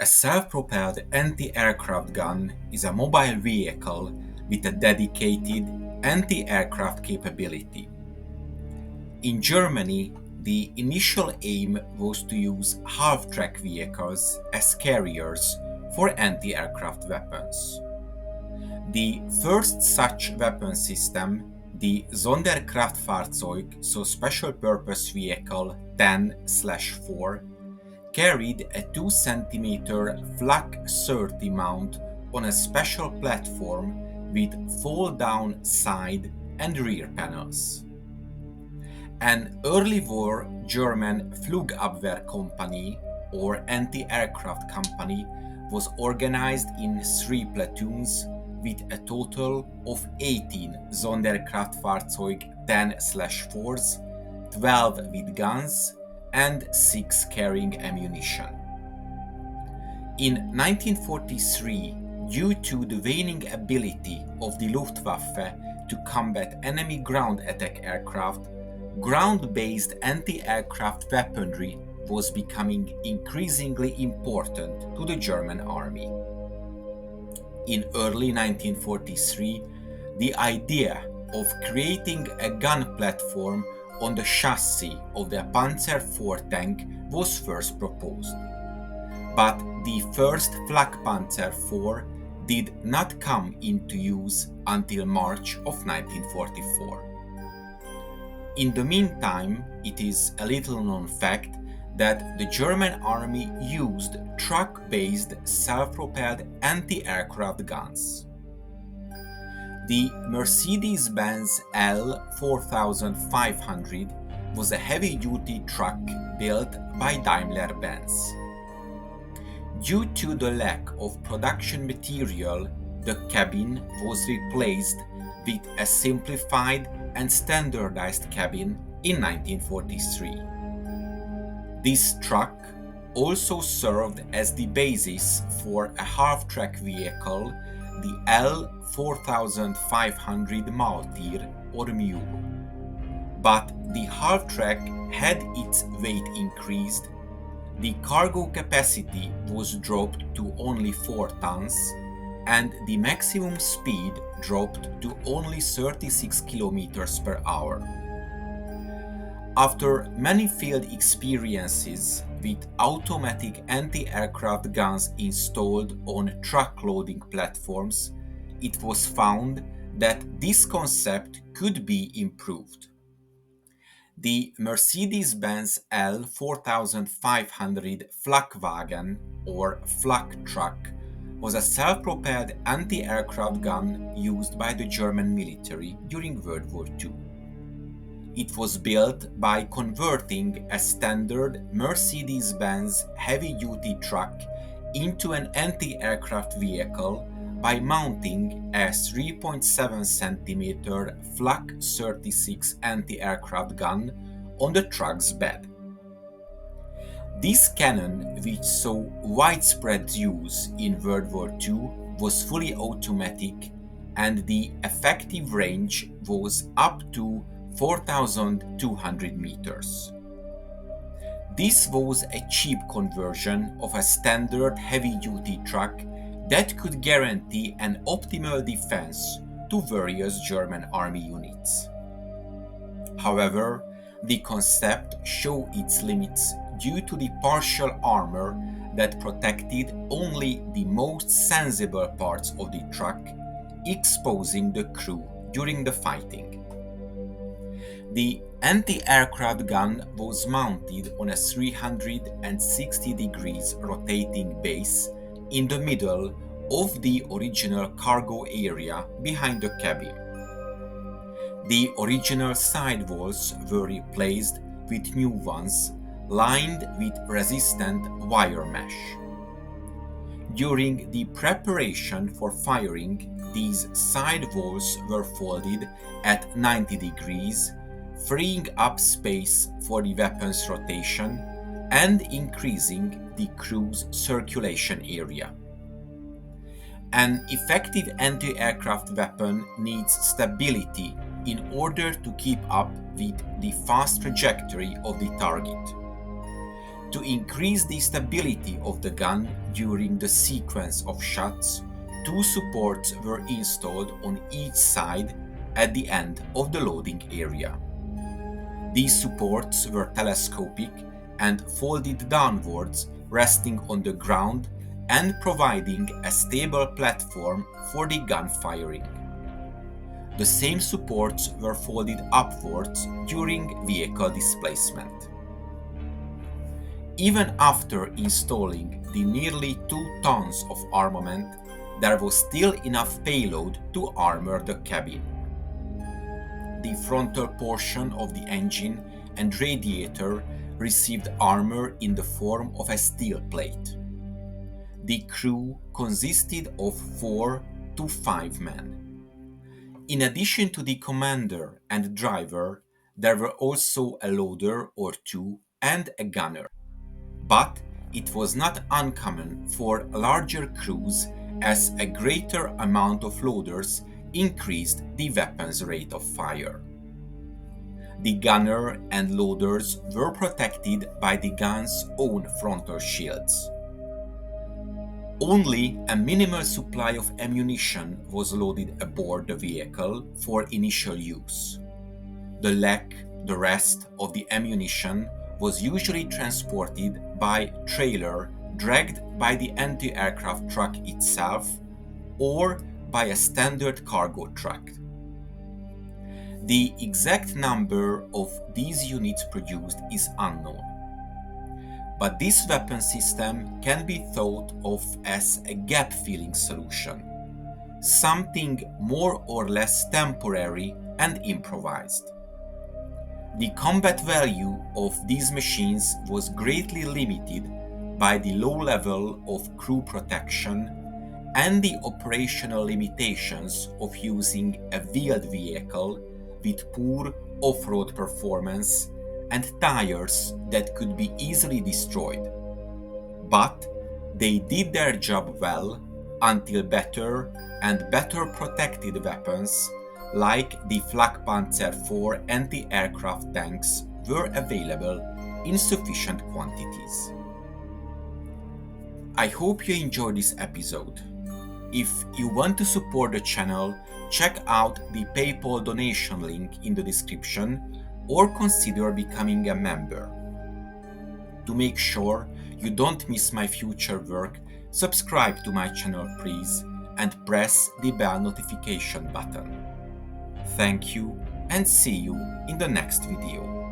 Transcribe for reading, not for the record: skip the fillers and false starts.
A self-propelled anti-aircraft gun is a mobile vehicle with a dedicated anti-aircraft capability. In Germany, the initial aim was to use half-track vehicles as carriers for anti-aircraft weapons. The first such weapon system, the Sonderkraftfahrzeug, so Special Purpose Vehicle 10/4, carried a 2 cm Flak 30 mount on a special platform with fold-down side and rear panels. An early war German Flugabwehr Company, or anti-aircraft company, was organized in 3 platoons with a total of 18 Sonderkraftfahrzeug 10/4s, 12 with guns, and 6 carrying ammunition. In 1943, due to the waning ability of the Luftwaffe to combat enemy ground attack aircraft, ground-based anti-aircraft weaponry was becoming increasingly important to the German army. In early 1943, the idea of creating a gun platform on the chassis of the Panzer IV tank was first proposed. But the first Flak Panzer IV did not come into use until March of 1944. In the meantime, it is a little-known fact that the German army used truck-based self-propelled anti-aircraft guns. The Mercedes-Benz L4500 was a heavy-duty truck built by Daimler-Benz. Due to the lack of production material, the cabin was replaced with a simplified and standardized cabin in 1943. This truck also served as the basis for a half-track vehicle, the L4500 Maltier or Mule. But the half-track had its weight increased, the cargo capacity was dropped to only 4 tons, and the maximum speed dropped to only 36 km per hour. After many field experiences with automatic anti-aircraft guns installed on truck loading platforms, it was found that this concept could be improved. The Mercedes-Benz L4500 Flakwagen, or Flak truck, was a self-propelled anti-aircraft gun used by the German military during World War II. It was built by converting a standard Mercedes-Benz heavy-duty truck into an anti-aircraft vehicle by mounting a 3.7 cm Flak 36 anti-aircraft gun on the truck's bed. This cannon, which saw widespread use in World War II, was fully automatic, and the effective range was up to 4,200 meters. This was a cheap conversion of a standard heavy-duty truck that could guarantee an optimal defense to various German army units. However, the concept showed its limits due to the partial armor that protected only the most sensible parts of the truck, exposing the crew during the fighting. The anti-aircraft gun was mounted on a 360 degrees rotating base in the middle of the original cargo area behind the cabin. The original sidewalls were replaced with new ones lined with resistant wire mesh. During the preparation for firing, these sidewalls were folded at 90 degrees, freeing up space for the weapon's rotation and increasing the crew's circulation area. An effective anti-aircraft weapon needs stability in order to keep up with the fast trajectory of the target. To increase the stability of the gun during the sequence of shots, two supports were installed on each side at the end of the loading area. These supports were telescopic and folded downwards, resting on the ground and providing a stable platform for the gun firing. The same supports were folded upwards during vehicle displacement. Even after installing the nearly 2 tons of armament, there was still enough payload to armor the cabin. The frontal portion of the engine and radiator received armor in the form of a steel plate. The crew consisted of 4 to 5 men. In addition to the commander and driver, there were also a loader or two and a gunner. But it was not uncommon for larger crews, as a greater amount of loaders increased the weapon's rate of fire. The gunner and loaders were protected by the gun's own frontal shields. Only a minimal supply of ammunition was loaded aboard the vehicle for initial use. The rest of the ammunition was usually transported by trailer dragged by the anti-aircraft truck itself or by a standard cargo truck. The exact number of these units produced is unknown, but this weapon system can be thought of as a gap-filling solution, something more or less temporary and improvised. The combat value of these machines was greatly limited by the low level of crew protection and the operational limitations of using a wheeled vehicle with poor off-road performance and tires that could be easily destroyed. But they did their job well until better and better protected weapons like the Flak Panzer IV anti-aircraft tanks were available in sufficient quantities. I hope you enjoyed this episode. If you want to support the channel, check out the PayPal donation link in the description or consider becoming a member. To make sure you don't miss my future work, subscribe to my channel please and press the bell notification button. Thank you and see you in the next video.